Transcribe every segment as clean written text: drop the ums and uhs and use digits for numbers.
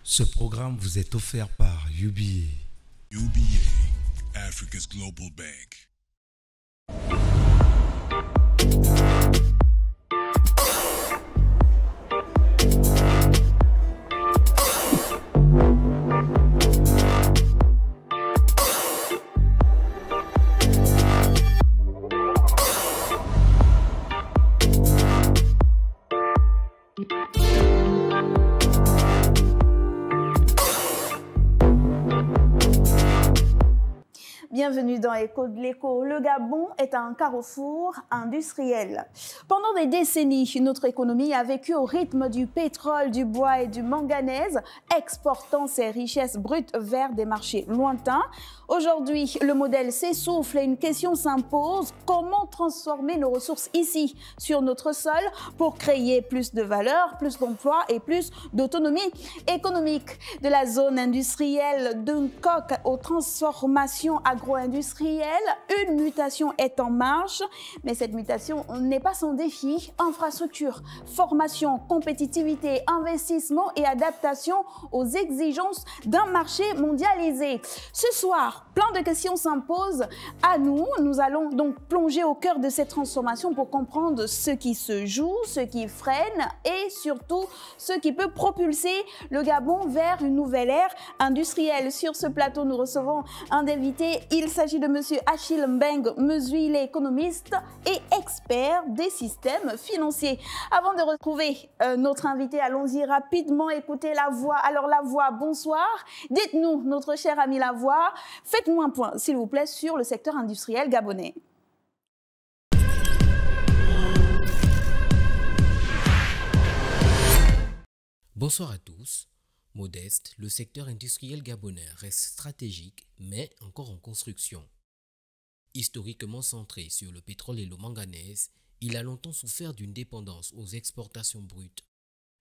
Ce programme vous est offert par UBA. UBA, Africa's Global Bank. Bienvenue dans Écho de l'écho. Le Gabon est un carrefour industriel. Pendant des décennies, notre économie a vécu au rythme du pétrole, du bois et du manganèse, exportant ses richesses brutes vers des marchés lointains. Aujourd'hui, le modèle s'essouffle et une question s'impose: comment transformer nos ressources ici, sur notre sol, pour créer plus de valeur, plus d'emplois et plus d'autonomie économique? De la zone industrielle d'un coq aux transformations agro-industrielles, une mutation est en marche, mais cette mutation n'est pas sans défi. Infrastructure, formation, compétitivité, investissement et adaptation aux exigences d'un marché mondialisé. Ce soir, plein de questions s'imposent à nous. Nous allons donc plonger au cœur de cette transformation pour comprendre ce qui se joue, ce qui freine et surtout ce qui peut propulser le Gabon vers une nouvelle ère industrielle. Sur ce plateau, nous recevons un invité. Il s'agit de monsieur Achille Mbeng Mezui, il est économiste et expert des systèmes financiers. Avant de retrouver notre invité, allons-y rapidement écouter la voix. Alors la voix, bonsoir. Dites-nous, notre cher ami la voix, faites-nous un point, s'il vous plaît, sur le secteur industriel gabonais. Bonsoir à tous. Modeste, le secteur industriel gabonais reste stratégique, mais encore en construction. Historiquement centré sur le pétrole et le manganèse, il a longtemps souffert d'une dépendance aux exportations brutes.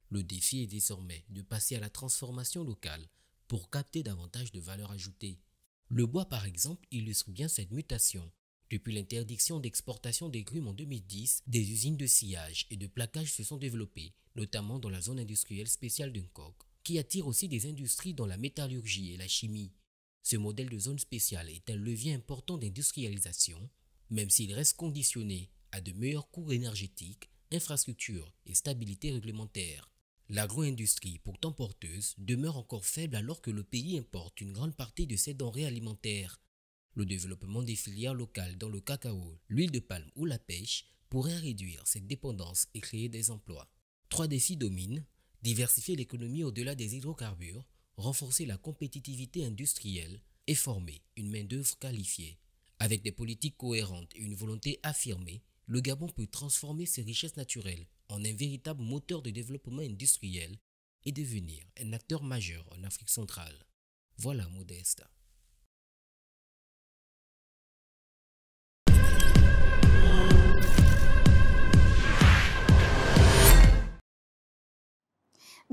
Le défi est désormais de passer à la transformation locale pour capter davantage de valeur ajoutée. Le bois, par exemple, illustre bien cette mutation. Depuis l'interdiction d'exportation des grumes en 2010, des usines de sciage et de plaquage se sont développées, notamment dans la zone industrielle spéciale d'Uncock, qui attire aussi des industries dans la métallurgie et la chimie. Ce modèle de zone spéciale est un levier important d'industrialisation, même s'il reste conditionné à de meilleurs coûts énergétiques, infrastructures et stabilité réglementaire. L'agro-industrie, pourtant porteuse, demeure encore faible alors que le pays importe une grande partie de ses denrées alimentaires. Le développement des filières locales dans le cacao, l'huile de palme ou la pêche pourrait réduire cette dépendance et créer des emplois. 3 défis dominent: diversifier l'économie au-delà des hydrocarbures, renforcer la compétitivité industrielle et former une main-d'œuvre qualifiée. Avec des politiques cohérentes et une volonté affirmée, le Gabon peut transformer ses richesses naturelles en un véritable moteur de développement industriel et devenir un acteur majeur en Afrique centrale. Voilà, Modeste.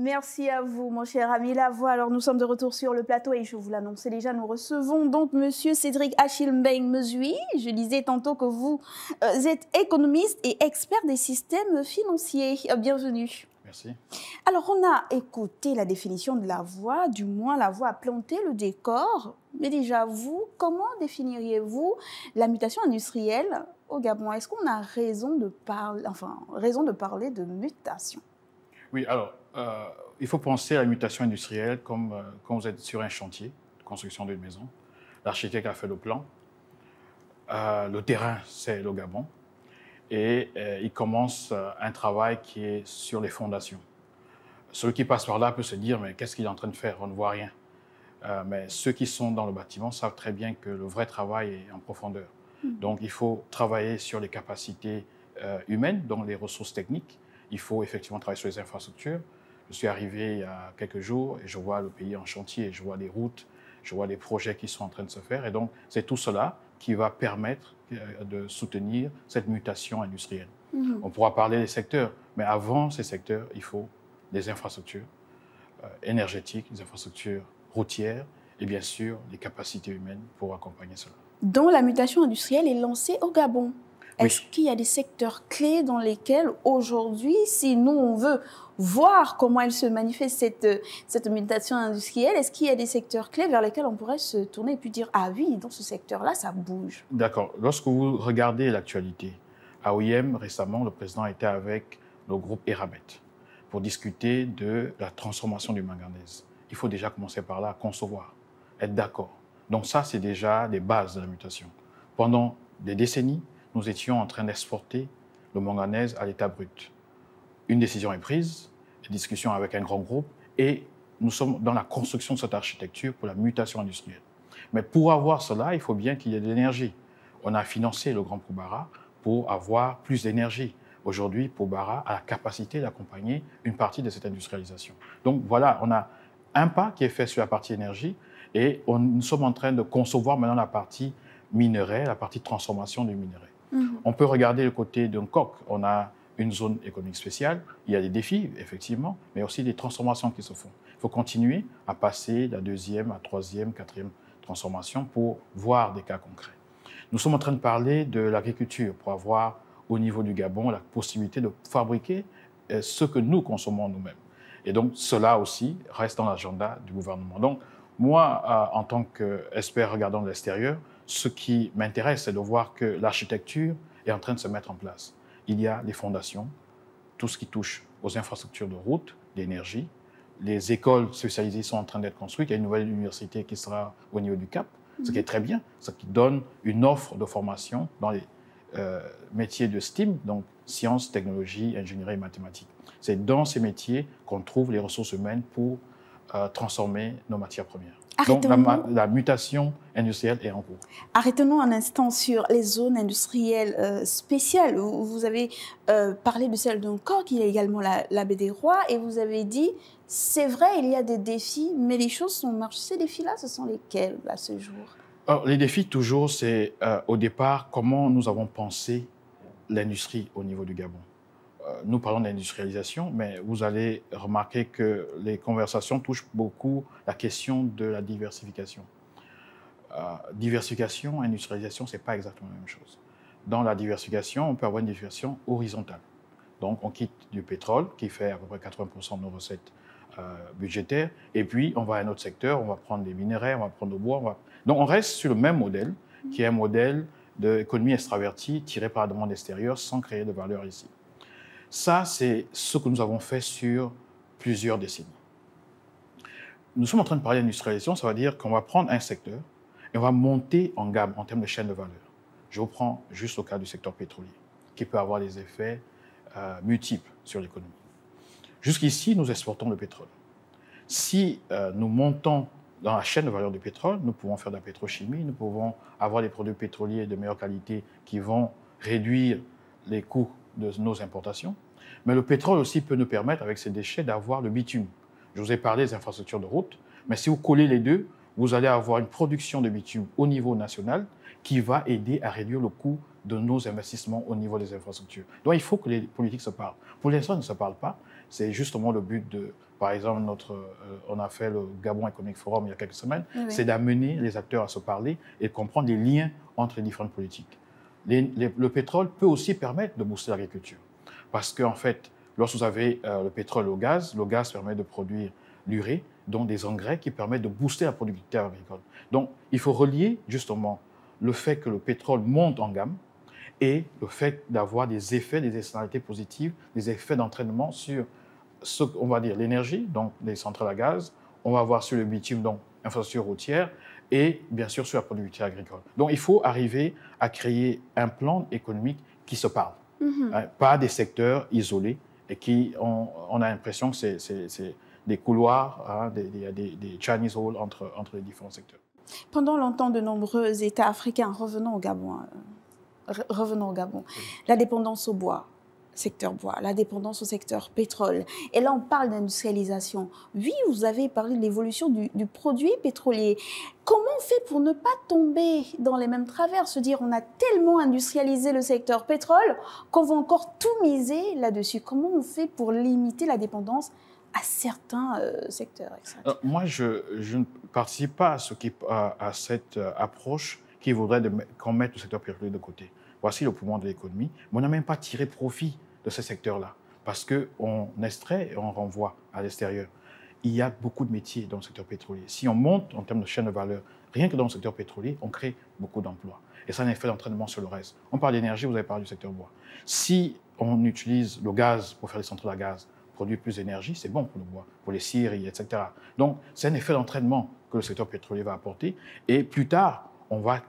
Merci à vous, mon cher ami Lavoie. Alors, nous sommes de retour sur le plateau et je vous l'annonçais déjà, nous recevons donc monsieur Cédric Achille Mbeng Mezui. Je disais tantôt que vous êtes économiste et expert des systèmes financiers. Bienvenue. Merci. Alors, on a écouté la définition de la voix, du moins la voix a planté le décor. Mais déjà, vous, comment définiriez-vous la mutation industrielle au Gabon? Est-ce qu'on a raison de parler de mutation? Oui, alors, il faut penser à la mutation industrielle comme quand vous êtes sur un chantier de construction d'une maison. L'architecte a fait le plan, le terrain, c'est le Gabon, et il commence un travail qui est sur les fondations. Celui qui passe par là peut se dire, mais qu'est-ce qu'il est en train de faire? On ne voit rien. Mais ceux qui sont dans le bâtiment savent très bien que le vrai travail est en profondeur. Donc, il faut travailler sur les capacités humaines, donc les ressources techniques. Il faut effectivement travailler sur les infrastructures. Je suis arrivé il y a quelques jours et je vois le pays en chantier, je vois les routes, je vois les projets qui sont en train de se faire. Et donc, c'est tout cela qui va permettre de soutenir cette mutation industrielle. On pourra parler des secteurs, mais avant ces secteurs, il faut des infrastructures énergétiques, des infrastructures routières et bien sûr des capacités humaines pour accompagner cela. Donc, la mutation industrielle est lancée au Gabon. Est-ce qu'il y a des secteurs clés dans lesquels aujourd'hui, si nous on veut voir comment elle se manifeste cette mutation industrielle, est-ce qu'il y a des secteurs clés vers lesquels on pourrait se tourner et puis dire « Ah oui, dans ce secteur-là, ça bouge ». D'accord. Lorsque vous regardez l'actualité, à OIM, récemment, le président était avec le groupe Eramet pour discuter de la transformation du manganèse. Il faut déjà commencer par là, concevoir, être d'accord. Donc ça, c'est déjà les bases de la mutation. Pendant des décennies, nous étions en train d'exporter le manganèse à l'état brut. Une décision est prise, une discussion avec un grand groupe, et nous sommes dans la construction de cette architecture pour la mutation industrielle. Mais pour avoir cela, il faut bien qu'il y ait de l'énergie. On a financé le Grand Poubara pour avoir plus d'énergie. Aujourd'hui, Poubara a la capacité d'accompagner une partie de cette industrialisation. Donc voilà, on a un pas qui est fait sur la partie énergie, et nous sommes en train de concevoir maintenant la partie minerai, la partie transformation du minerai. On peut regarder le côté d'un coq. On a une zone économique spéciale. Il y a des défis, effectivement, mais aussi des transformations qui se font. Il faut continuer à passer de la deuxième à troisième, quatrième transformation pour voir des cas concrets. Nous sommes en train de parler de l'agriculture pour avoir, au niveau du Gabon, la possibilité de fabriquer ce que nous consommons nous-mêmes. Et donc, cela aussi reste dans l'agenda du gouvernement. Donc, moi, en tant qu'expert regardant de l'extérieur, ce qui m'intéresse, c'est de voir que l'architecture est en train de se mettre en place. Il y a les fondations, tout ce qui touche aux infrastructures de route, d'énergie. Les écoles spécialisées sont en train d'être construites. Il y a une nouvelle université qui sera au niveau du Cap, ce qui est très bien, ce qui donne une offre de formation dans les métiers de STEAM, donc sciences, technologies, ingénierie et mathématiques. C'est dans ces métiers qu'on trouve les ressources humaines pour transformer nos matières premières. Donc la mutation industrielle est en cours. Arrêtons-nous un instant sur les zones industrielles spéciales. Vous avez parlé de celle d'un coq, il y a également la baie des Rois, et vous avez dit, c'est vrai, il y a des défis, mais les choses sont marchées. Ces défis-là, ce sont lesquels à ce jour? Alors, les défis, toujours, c'est au départ, comment nous avons pensé l'industrie au niveau du Gabon. Nous parlons d'industrialisation, mais vous allez remarquer que les conversations touchent beaucoup la question de la diversification. Diversification, industrialisation, ce n'est pas exactement la même chose. Dans la diversification, on peut avoir une diversification horizontale. Donc, on quitte du pétrole, qui fait à peu près 80% de nos recettes budgétaires, et puis on va à un autre secteur, on va prendre des minerais, on va prendre le bois. Donc, on reste sur le même modèle, qui est un modèle d'économie extravertie tirée par la demande extérieure sans créer de valeur ici. Ça, c'est ce que nous avons fait sur plusieurs décennies. Nous sommes en train de parler d'industrialisation, ça veut dire qu'on va prendre un secteur et on va monter en gamme en termes de chaîne de valeur. Je vous prends juste le cas du secteur pétrolier, qui peut avoir des effets multiples sur l'économie. Jusqu'ici, nous exportons le pétrole. Si nous montons dans la chaîne de valeur du pétrole, nous pouvons faire de la pétrochimie, nous pouvons avoir des produits pétroliers de meilleure qualité qui vont réduire les coûts de nos importations. Mais le pétrole aussi peut nous permettre, avec ces déchets, d'avoir le bitume. Je vous ai parlé des infrastructures de route, mais si vous collez les deux, vous allez avoir une production de bitume au niveau national qui va aider à réduire le coût de nos investissements au niveau des infrastructures. Donc il faut que les politiques se parlent. Pour l'instant, ils ne se parlent pas. C'est justement le but de, par exemple, on a fait le Gabon Economic Forum il y a quelques semaines, c'est d'amener les acteurs à se parler et de comprendre les liens entre les différentes politiques. Le pétrole peut aussi permettre de booster l'agriculture. Parce qu'en fait, lorsque vous avez le pétrole et le gaz permet de produire l'urée, donc des engrais qui permettent de booster la productivité agricole. Donc, il faut relier justement le fait que le pétrole monte en gamme et le fait d'avoir des effets, des externalités positives, des effets d'entraînement sur ce qu'on va dire l'énergie, donc les centrales à gaz, on va avoir sur le bitume, donc infrastructure routière, et bien sûr sur la productivité agricole. Donc il faut arriver à créer un plan économique qui se parle, pas des secteurs isolés et qui on a l'impression que c'est des couloirs, des Chinese halls entre les différents secteurs. Pendant longtemps, de nombreux États africains, revenons au Gabon, la dépendance au bois, secteur bois, la dépendance au secteur pétrole. Et là, on parle d'industrialisation. Oui, vous avez parlé de l'évolution du produit pétrolier. Comment on fait pour ne pas tomber dans les mêmes travers, se dire on a tellement industrialisé le secteur pétrole qu'on va encore tout miser là-dessus? Comment on fait pour limiter la dépendance à certains secteurs? Moi, je ne participe pas à cette approche qui voudrait qu'on mette le secteur pétrolier de côté. voici le poumon de l'économie, mais on n'a même pas tiré profit de ce secteur-là, parce qu'on extrait et on renvoie à l'extérieur. Il y a beaucoup de métiers dans le secteur pétrolier. Si on monte en termes de chaîne de valeur, rien que dans le secteur pétrolier, on crée beaucoup d'emplois. Et ça a un effet d'entraînement sur le reste. On parle d'énergie, vous avez parlé du secteur bois. Si on utilise le gaz pour faire les centrales à gaz, produire plus d'énergie, c'est bon pour le bois, pour les scieries, etc. Donc, c'est un effet d'entraînement que le secteur pétrolier va apporter. Et plus tard, on va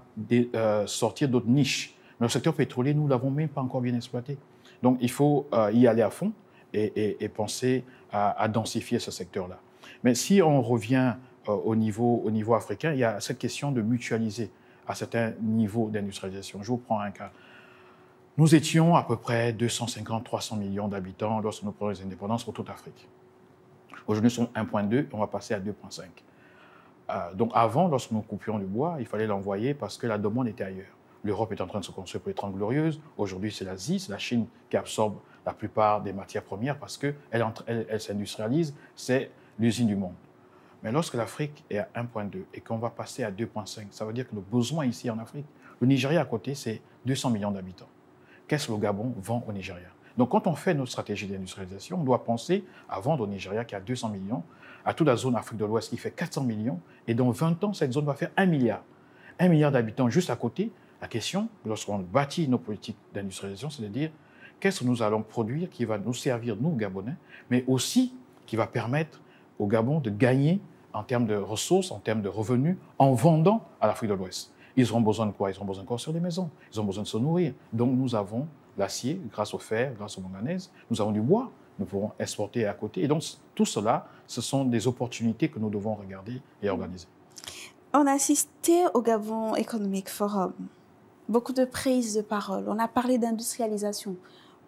sortir d'autres niches. Mais le secteur pétrolier, nous ne l'avons même pas encore bien exploité. Donc, il faut y aller à fond et penser à densifier ce secteur-là. Mais si on revient au niveau africain, il y a cette question de mutualiser à certains niveaux d'industrialisation. Je vous prends un cas. Nous étions à peu près 250-300 millions d'habitants lorsque nous prenons les indépendances pour toute l'Afrique. Aujourd'hui, nous sommes 1,2, on va passer à 2,5. Donc avant, lorsque nous coupions du bois, il fallait l'envoyer parce que la demande était ailleurs. L'Europe est en train de se construire pour les 30 Glorieuses. Aujourd'hui, c'est l'Asie, c'est la Chine qui absorbe la plupart des matières premières parce qu'elle s'industrialise, c'est l'usine du monde. Mais lorsque l'Afrique est à 1,2 et qu'on va passer à 2,5, ça veut dire que le besoin ici en Afrique, le Nigeria à côté, c'est 200 millions d'habitants. Qu'est-ce que le Gabon vend au Nigeria? Donc quand on fait notre stratégie d'industrialisation, on doit penser à vendre au Nigeria qui a 200 millions, à toute la zone Afrique de l'Ouest qui fait 400 millions, et dans 20 ans, cette zone va faire 1 milliard. 1 milliard d'habitants juste à côté. La question, lorsqu'on bâtit nos politiques d'industrialisation, c'est de dire qu'est-ce que nous allons produire qui va nous servir, nous, Gabonais, mais aussi qui va permettre au Gabon de gagner en termes de ressources, en termes de revenus, en vendant à l'Afrique de l'Ouest. Ils auront besoin de quoi? Ils auront besoin de construire des maisons, ils ont besoin de se nourrir. Donc nous avons l'acier grâce au fer, grâce au manganèse, nous avons du bois, nous pourrons exporter à côté. Et donc tout cela, ce sont des opportunités que nous devons regarder et organiser. On a assisté au Gabon Economic Forum. Beaucoup de prises de parole. On a parlé d'industrialisation.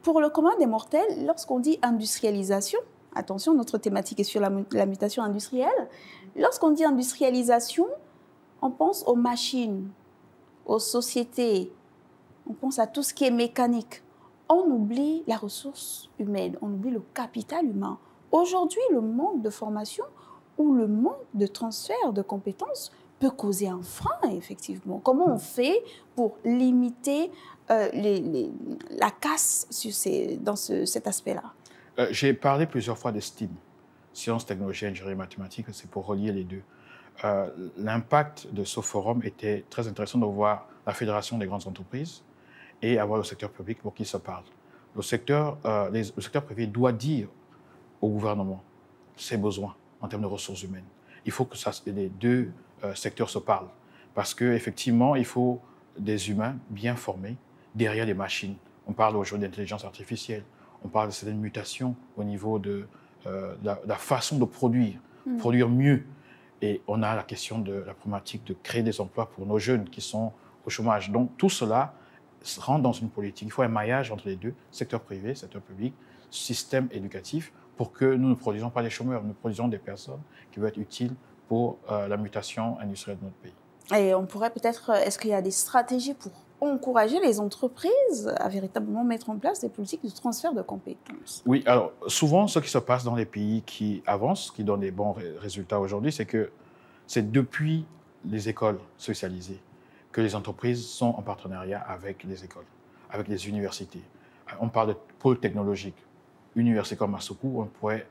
Pour le commun des mortels, lorsqu'on dit industrialisation, attention, notre thématique est sur la mutation industrielle. Lorsqu'on dit industrialisation, on pense aux machines, aux sociétés, on pense à tout ce qui est mécanique. On oublie la ressource humaine, on oublie le capital humain. Aujourd'hui, le manque de formation ou le manque de transfert de compétences peut causer un frein, effectivement. Comment on fait pour limiter la casse dans cet aspect-là? J'ai parlé plusieurs fois des STEAM, sciences, technologies, ingénierie, mathématiques, c'est pour relier les deux. L'impact de ce forum était très intéressant de voir la Fédération des grandes entreprises et avoir le secteur public pour qui se parle. Le secteur privé doit dire au gouvernement ses besoins en termes de ressources humaines. Il faut que les deux secteurs se parlent parce qu'effectivement, il faut des humains bien formés derrière les machines. On parle aujourd'hui d'intelligence artificielle, on parle de certaines mutations au niveau de la façon de produire mieux. Et on a la question de la problématique de créer des emplois pour nos jeunes qui sont au chômage. Donc tout cela rentre dans une politique. Il faut un maillage entre les deux, secteur privé, secteur public, système éducatif, pour que nous ne produisons pas des chômeurs, nous produisons des personnes qui vont être utiles pour la mutation industrielle de notre pays. Et on pourrait peut-être, est-ce qu'il y a des stratégies pour encourager les entreprises à véritablement mettre en place des politiques de transfert de compétences? Oui, alors souvent, ce qui se passe dans les pays qui avancent, qui donnent des bons résultats aujourd'hui, c'est que c'est depuis les écoles socialisées que les entreprises sont en partenariat avec les écoles, avec les universités. On parle de pôle technologique. Université comme Masuku, on pourrait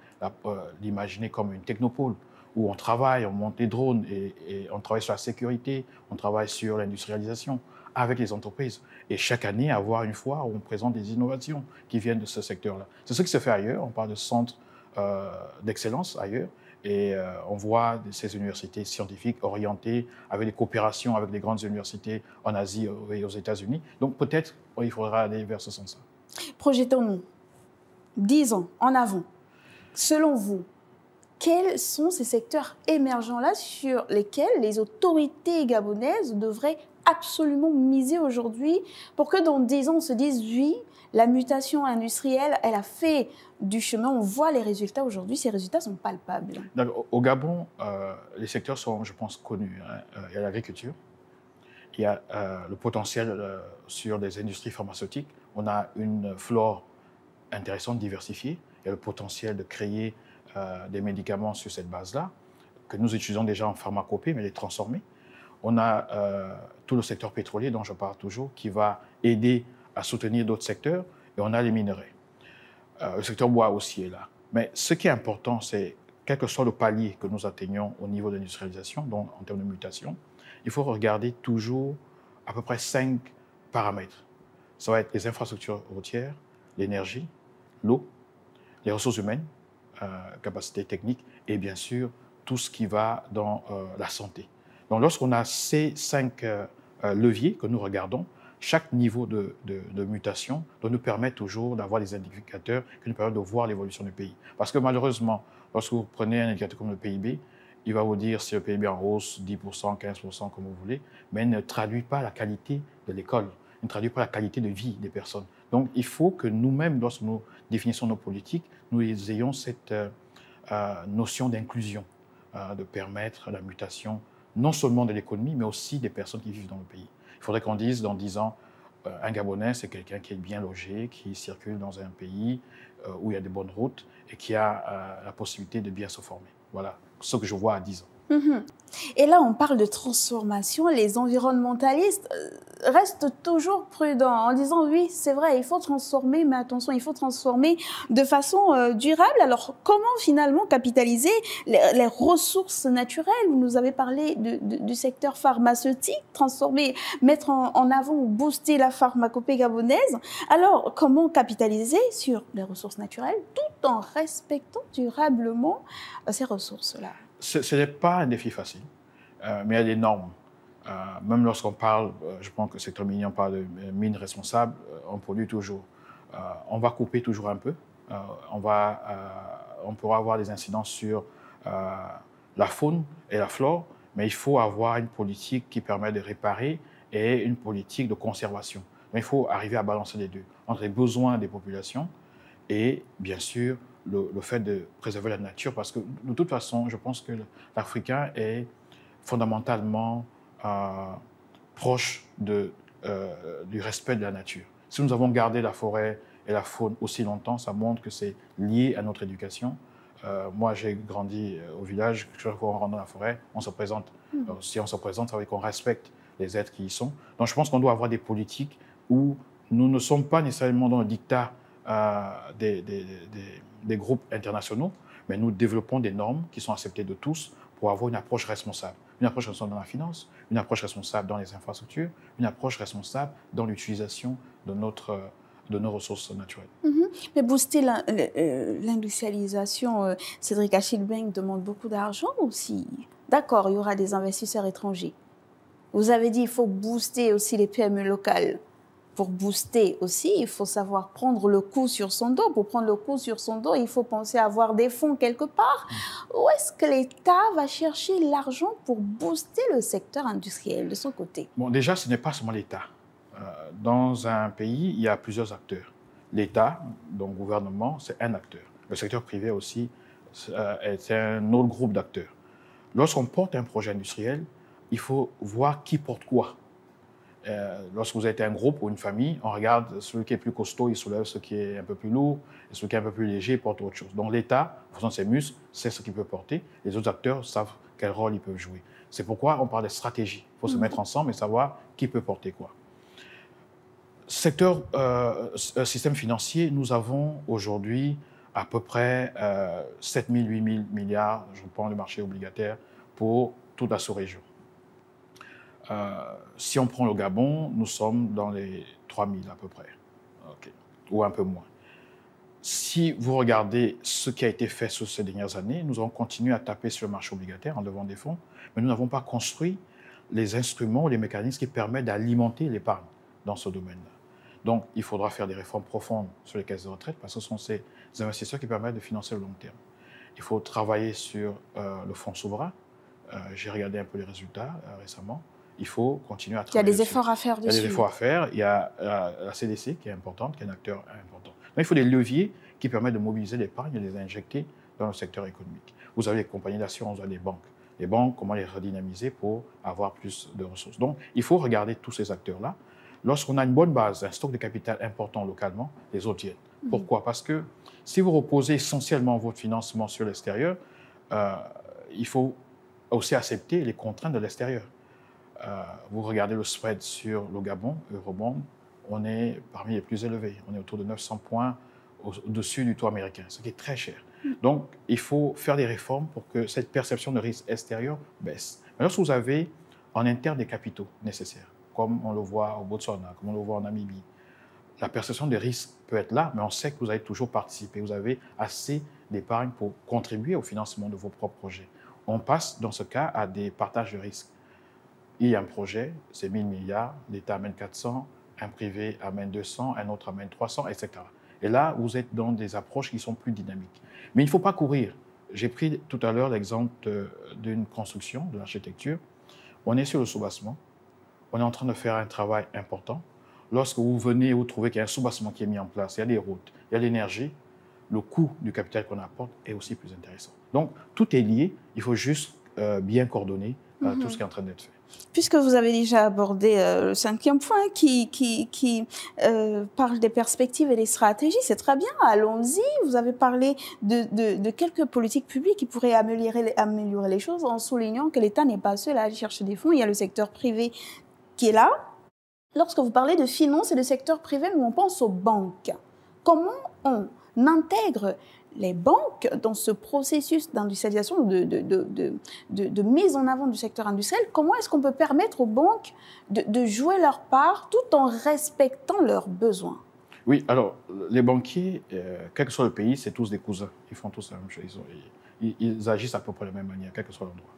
l'imaginer comme une technopôle où on travaille, on monte des drones et on travaille sur la sécurité, on travaille sur l'industrialisation avec les entreprises. Et chaque année, avoir une foire où on présente des innovations qui viennent de ce secteur-là. C'est ce qui se fait ailleurs. On parle de centres d'excellence ailleurs. Et on voit ces universités scientifiques orientées avec des coopérations avec les grandes universités en Asie et aux États-Unis. Donc peut-être il faudra aller vers ce sens-là. Projetons-nous 10 ans en avant. Selon vous, quels sont ces secteurs émergents-là sur lesquels les autorités gabonaises devraient absolument miser aujourd'hui pour que dans 10 ans, on se dise oui, la mutation industrielle, elle a fait du chemin, on voit les résultats aujourd'hui, ces résultats sont palpables. Au Gabon, les secteurs sont, je pense, connus. Il y a l'agriculture, il y a le potentiel sur des industries pharmaceutiques, on a une flore intéressante, diversifiée, il y a le potentiel de créer des médicaments sur cette base-là, que nous utilisons déjà en pharmacopée, mais les transformer. On a tout le secteur pétrolier dont je parle toujours, qui va aider à soutenir d'autres secteurs, et on a les minerais. Le secteur bois aussi est là. Mais ce qui est important, c'est, quel que soit le palier que nous atteignons au niveau de l'industrialisation, donc en termes de mutation, il faut regarder toujours à peu près 5 paramètres. Ça va être les infrastructures routières, l'énergie, l'eau, les ressources humaines, capacités techniques, et bien sûr, tout ce qui va dans la santé. Donc, lorsqu'on a ces 5 leviers que nous regardons, chaque niveau de mutation doit nous permettre toujours d'avoir des indicateurs qui nous permettent de voir l'évolution du pays. Parce que malheureusement, lorsque vous prenez un indicateur comme le PIB, il va vous dire si le PIB est en hausse, 10%, 15%, comme vous voulez, mais il ne traduit pas la qualité de l'école, il ne traduit pas la qualité de vie des personnes. Donc, il faut que nous-mêmes, lorsque nous définissons nos politiques, nous ayons cette notion d'inclusion, de permettre la mutation non seulement de l'économie, mais aussi des personnes qui vivent dans le pays. Il faudrait qu'on dise dans 10 ans, un Gabonais, c'est quelqu'un qui est bien logé, qui circule dans un pays où il y a des bonnes routes et qui a la possibilité de bien se former. Voilà ce que je vois à 10 ans. Et là, on parle de transformation. Les environnementalistes restent toujours prudents en disant oui, c'est vrai, il faut transformer, mais attention, il faut transformer de façon durable. Alors, comment finalement capitaliser les ressources naturelles? Vous nous avez parlé du secteur pharmaceutique, transformer, mettre en avant ou booster la pharmacopée gabonaise. Alors, comment capitaliser sur les ressources naturelles tout en respectant durablement ces ressources-là? Ce n'est pas un défi facile, mais il y a des normes. Même lorsqu'on parle, je pense que le secteur minier, on parle de mines responsables, on produit toujours. On va couper toujours un peu. On pourra avoir des incidences sur la faune et la flore, mais il faut avoir une politique qui permet de réparer et une politique de conservation. Mais il faut arriver à balancer les deux, entre les besoins des populations et, bien sûr, le fait de préserver la nature, parce que de toute façon, je pense que l'Africain est fondamentalement proche du respect de la nature. Si nous avons gardé la forêt et la faune aussi longtemps, ça montre que c'est lié à notre éducation. Moi, j'ai grandi au village, chaque fois qu'on rentre dans la forêt, on se présente. Si on se présente, ça veut dire qu'on respecte les êtres qui y sont. Donc, je pense qu'on doit avoir des politiques où nous ne sommes pas nécessairement dans le dictat des groupes internationaux, mais nous développons des normes qui sont acceptées de tous pour avoir une approche responsable. Une approche responsable dans la finance, une approche responsable dans les infrastructures, une approche responsable dans l'utilisation de nos ressources naturelles. Mais booster l'industrialisation, Cédric Achille-Beng demande beaucoup d'argent aussi. D'accord, il y aura des investisseurs étrangers. Vous avez dit qu'il faut booster aussi les PME locales. Pour booster aussi, il faut savoir prendre le coup sur son dos. Pour prendre le coup sur son dos, il faut penser à avoir des fonds quelque part. Où est-ce que l'État va chercher l'argent pour booster le secteur industriel de son côté? Bon, déjà, ce n'est pas seulement l'État. Dans un pays, il y a plusieurs acteurs. L'État, donc le gouvernement, c'est un acteur. Le secteur privé aussi est un autre groupe d'acteurs. Lorsqu'on porte un projet industriel, il faut voir qui porte quoi. Lorsque vous êtes un groupe ou une famille, on regarde celui qui est plus costaud, il soulève ce qui est un peu plus lourd, et celui qui est un peu plus léger, il porte autre chose. Donc l'État, en fonction de ses muscles, sait ce qu'il peut porter. Les autres acteurs savent quel rôle ils peuvent jouer. C'est pourquoi on parle de stratégie. Il faut se mettre ensemble et savoir qui peut porter quoi. Secteur système financier, nous avons aujourd'hui à peu près 7 000, 8 000 milliards, je prends le marché obligataire, pour toute la sous-région. Si on prend le Gabon, nous sommes dans les 3 000 à peu près, ou un peu moins. Si vous regardez ce qui a été fait sur ces dernières années, nous avons continué à taper sur le marché obligataire en levant des fonds, mais nous n'avons pas construit les instruments ou les mécanismes qui permettent d'alimenter l'épargne dans ce domaine-là. Donc, il faudra faire des réformes profondes sur les caisses de retraite parce que ce sont ces investisseurs qui permettent de financer le long terme. Il faut travailler sur le fonds souverain. J'ai regardé un peu les résultats récemment. Il faut continuer à travailler. Il y a des efforts à faire dessus. Il y a des efforts à faire. Il y a la CDC qui est importante, qui est un acteur important. Donc, il faut des leviers qui permettent de mobiliser l'épargne et de les injecter dans le secteur économique. Vous avez les compagnies d'assurance, vous avez les banques. Les banques, comment les redynamiser pour avoir plus de ressources. Donc, il faut regarder tous ces acteurs-là. Lorsqu'on a une bonne base, un stock de capital important localement, les autres viennent. Pourquoi? Parce que si vous reposez essentiellement votre financement sur l'extérieur, il faut aussi accepter les contraintes de l'extérieur. vous regardez le spread sur le Gabon, Eurobond, on est parmi les plus élevés. On est autour de 900 points au-dessus du taux américain, ce qui est très cher. Donc, il faut faire des réformes pour que cette perception de risque extérieur baisse. Mais lorsque vous avez en interne des capitaux nécessaires, comme on le voit au Botswana, comme on le voit en Namibie, la perception des risques peut être là, mais on sait que vous allez toujours participer. Vous avez assez d'épargne pour contribuer au financement de vos propres projets. On passe, dans ce cas, à des partages de risques. Il y a un projet, c'est 1000 milliards, l'État amène 400, un privé amène 200, un autre amène 300, etc. Et là, vous êtes dans des approches qui sont plus dynamiques. Mais il ne faut pas courir. J'ai pris tout à l'heure l'exemple d'une construction, de l'architecture. On est sur le soubassement. On est en train de faire un travail important. Lorsque vous venez, vous trouvez qu'il y a un soubassement qui est mis en place, il y a des routes, il y a l'énergie, le coût du capital qu'on apporte est aussi plus intéressant. Donc, tout est lié. Il faut juste bien coordonner tout ce qui est en train d'être fait. Puisque vous avez déjà abordé le 5e point qui parle des perspectives et des stratégies, c'est très bien, allons-y. Vous avez parlé de quelques politiques publiques qui pourraient améliorer les choses en soulignant que l'État n'est pas seul à aller chercher des fonds. Il y a le secteur privé qui est là. Lorsque vous parlez de finances et de secteur privé, nous on pense aux banques. Comment on intègre les banques dans ce processus d'industrialisation, de mise en avant du secteur industriel? Comment est-ce qu'on peut permettre aux banques de jouer leur part tout en respectant leurs besoins? Oui, alors les banquiers, quel que soit le pays, c'est tous des cousins. Ils font tous la même chose. Ils agissent à peu près de la même manière, quel que soit l'endroit.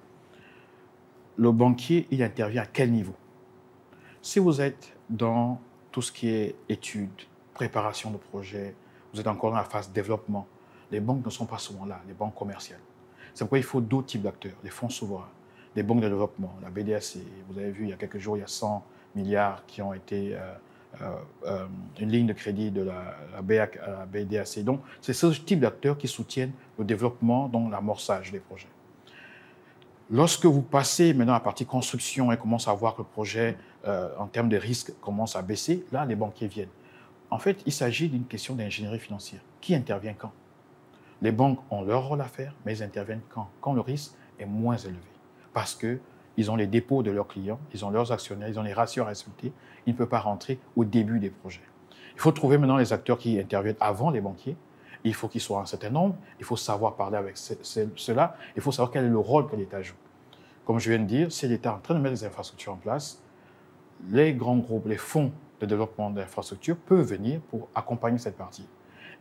Le banquier, il intervient à quel niveau? Si vous êtes dans tout ce qui est études, préparation de projets, vous êtes encore dans la phase développement, les banques ne sont pas souvent là, les banques commerciales. C'est pourquoi il faut d'autres types d'acteurs, les fonds souverains, les banques de développement, la BDAC. Vous avez vu, il y a quelques jours, il y a 100 milliards qui ont été une ligne de crédit de la BDAC. Donc, c'est ce type d'acteurs qui soutiennent le développement, donc l'amorçage des projets. Lorsque vous passez maintenant à la partie construction et commence à voir que le projet, en termes de risque, commence à baisser, là, les banquiers viennent. En fait, il s'agit d'une question d'ingénierie financière. Qui intervient quand? Les banques ont leur rôle à faire, mais ils interviennent quand? Quand le risque est moins élevé. Parce qu'ils ont les dépôts de leurs clients, ils ont leurs actionnaires, ils ont les ratios à respecter. Ils ne peuvent pas rentrer au début des projets. Il faut trouver maintenant les acteurs qui interviennent avant les banquiers. Il faut qu'ils soient un certain nombre. Il faut savoir parler avec ceux-là. Il faut savoir quel est le rôle que l'État joue. Comme je viens de dire, si l'État est en train de mettre des infrastructures en place, les grands groupes, les fonds de développement d'infrastructures peuvent venir pour accompagner cette partie.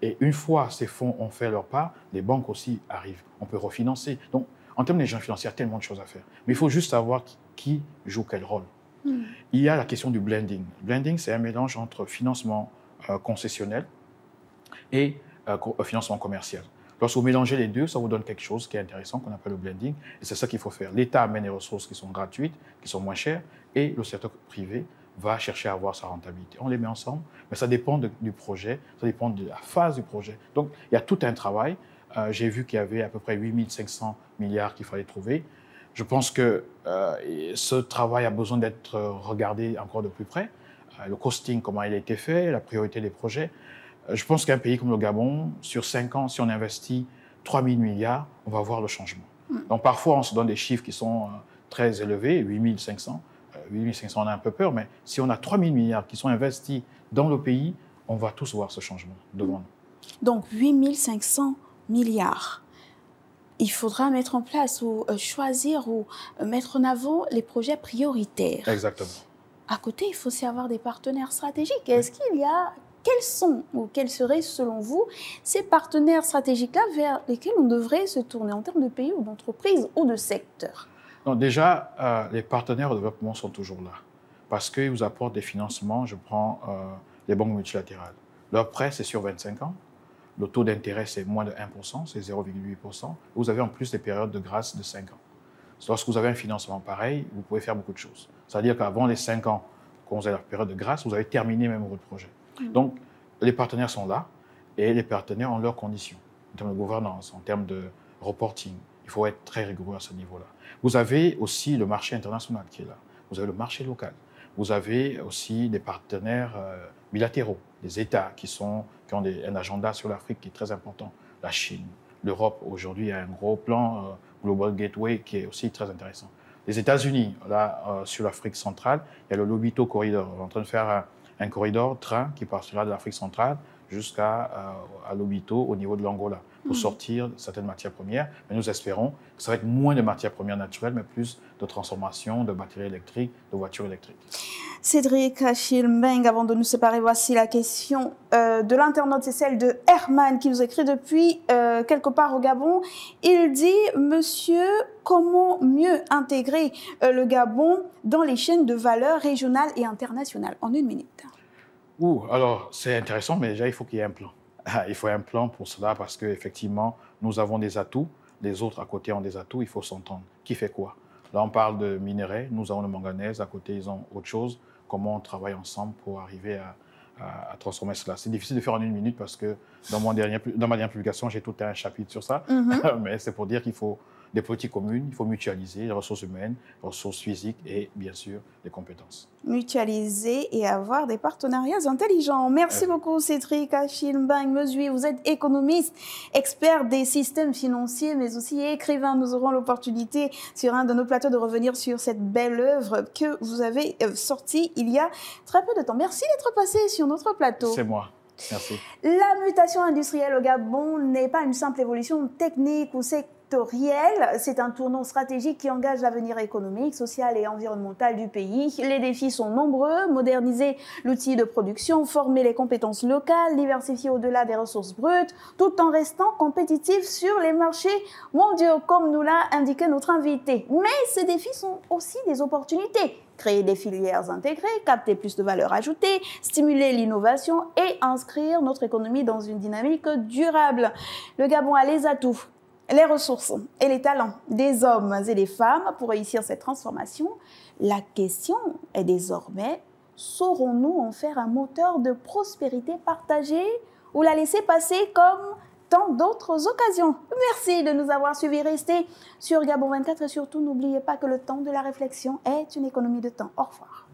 Et une fois ces fonds ont fait leur part, les banques aussi arrivent. On peut refinancer. Donc, en termes d'ingénierie financière, il y a tellement de choses à faire. Mais il faut juste savoir qui joue quel rôle. Il y a la question du blending. Blending, c'est un mélange entre financement concessionnel et financement commercial. Lorsque vous mélangez les deux, ça vous donne quelque chose qui est intéressant, qu'on appelle le blending. Et c'est ça qu'il faut faire. L'État amène des ressources qui sont gratuites, qui sont moins chères, et le secteur privé va chercher à avoir sa rentabilité. On les met ensemble, mais ça dépend du projet, ça dépend de la phase du projet. Donc, il y a tout un travail. J'ai vu qu'il y avait à peu près 8500 milliards qu'il fallait trouver. Je pense que ce travail a besoin d'être regardé encore de plus près. Le costing, comment il a été fait, la priorité des projets. Je pense qu'un pays comme le Gabon, sur 5 ans, si on investit 3 000 milliards, on va voir le changement. Donc parfois, on se donne des chiffres qui sont très élevés, 8 500. 8 500, on a un peu peur, mais si on a 3 000 milliards qui sont investis dans le pays, on va tous voir ce changement devant nous. Donc 8 500 milliards. Il faudra mettre en place ou choisir ou mettre en avant les projets prioritaires. Exactement. À côté, il faut aussi avoir des partenaires stratégiques. Est-ce qu'il y a... Quels sont ou quels seraient, selon vous, ces partenaires stratégiques-là vers lesquels on devrait se tourner en termes de pays ou d'entreprises ou de secteurs? Donc déjà, les partenaires de développement sont toujours là parce qu'ils vous apportent des financements. Je prends les banques multilatérales. Leur prêt, c'est sur 25 ans. Le taux d'intérêt, c'est moins de 1%, c'est 0,8%. Vous avez en plus des périodes de grâce de 5 ans. Lorsque vous avez un financement pareil, vous pouvez faire beaucoup de choses. C'est-à-dire qu'avant les 5 ans, quand vous avez la période de grâce, vous avez terminé même votre projet. Donc, les partenaires sont là et les partenaires ont leurs conditions en termes de gouvernance, en termes de reporting. Il faut être très rigoureux à ce niveau-là. Vous avez aussi le marché international qui est là. Vous avez le marché local. Vous avez aussi des partenaires bilatéraux, des États qui ont un agenda sur l'Afrique qui est très important. La Chine, l'Europe, aujourd'hui, a un gros plan Global Gateway qui est aussi très intéressant. Les États-Unis, là, sur l'Afrique centrale, il y a le Lobito Corridor. On est en train de faire un corridor train qui partira de l'Afrique centrale jusqu'à Lobito au niveau de l'Angola pour sortir certaines matières premières. Mais nous espérons que ça va être moins de matières premières naturelles, mais plus de transformation de batteries électriques, de voitures électriques. Cédric Achille-Mbeng, avant de nous séparer, voici la question de l'internaute, c'est celle de Herman qui nous écrit depuis quelque part au Gabon. Il dit, monsieur, comment mieux intégrer le Gabon dans les chaînes de valeur régionales et internationales? En 1 minute. Alors, c'est intéressant, mais déjà, il faut qu'il y ait un plan. Il faut un plan pour cela parce qu'effectivement, nous avons des atouts, les autres à côté ont des atouts, il faut s'entendre. Qui fait quoi? Là, on parle de minerais, nous avons le manganèse, à côté, ils ont autre chose. Comment on travaille ensemble pour arriver à transformer cela? C'est difficile de faire en 1 minute parce que dans ma dernière publication, j'ai tout un chapitre sur ça. Mais c'est pour dire qu'il faut des politiques communes, il faut mutualiser les ressources humaines, les ressources physiques et bien sûr les compétences. Mutualiser et avoir des partenariats intelligents. Merci beaucoup Cédric Achille-Mbeng Mesui. Vous êtes économiste, expert des systèmes financiers, mais aussi écrivain. Nous aurons l'opportunité sur un de nos plateaux de revenir sur cette belle œuvre que vous avez sortie il y a très peu de temps. Merci d'être passé sur notre plateau. C'est moi. Merci. La mutation industrielle au Gabon n'est pas une simple évolution technique ou sectorielle. C'est un tournant stratégique qui engage l'avenir économique, social et environnemental du pays. Les défis sont nombreux. Moderniser l'outil de production, former les compétences locales, diversifier au-delà des ressources brutes, tout en restant compétitif sur les marchés mondiaux, comme nous l'a indiqué notre invité. Mais ces défis sont aussi des opportunités. Créer des filières intégrées, capter plus de valeur ajoutée, stimuler l'innovation et inscrire notre économie dans une dynamique durable. Le Gabon a les atouts, les ressources et les talents des hommes et des femmes pour réussir cette transformation. La question est désormais, saurons-nous en faire un moteur de prospérité partagée ou la laisser passer comme tant d'autres occasions? Merci de nous avoir suivis. Restez sur Gabon 24 et surtout n'oubliez pas que le temps de la réflexion est une économie de temps. Au revoir.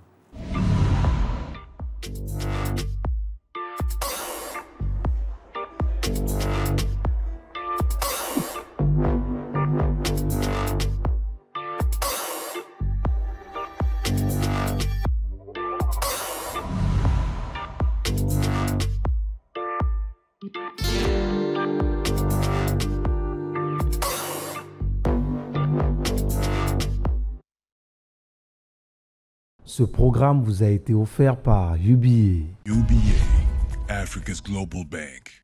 Ce programme vous a été offert par UBA. UBA, Africa's Global Bank.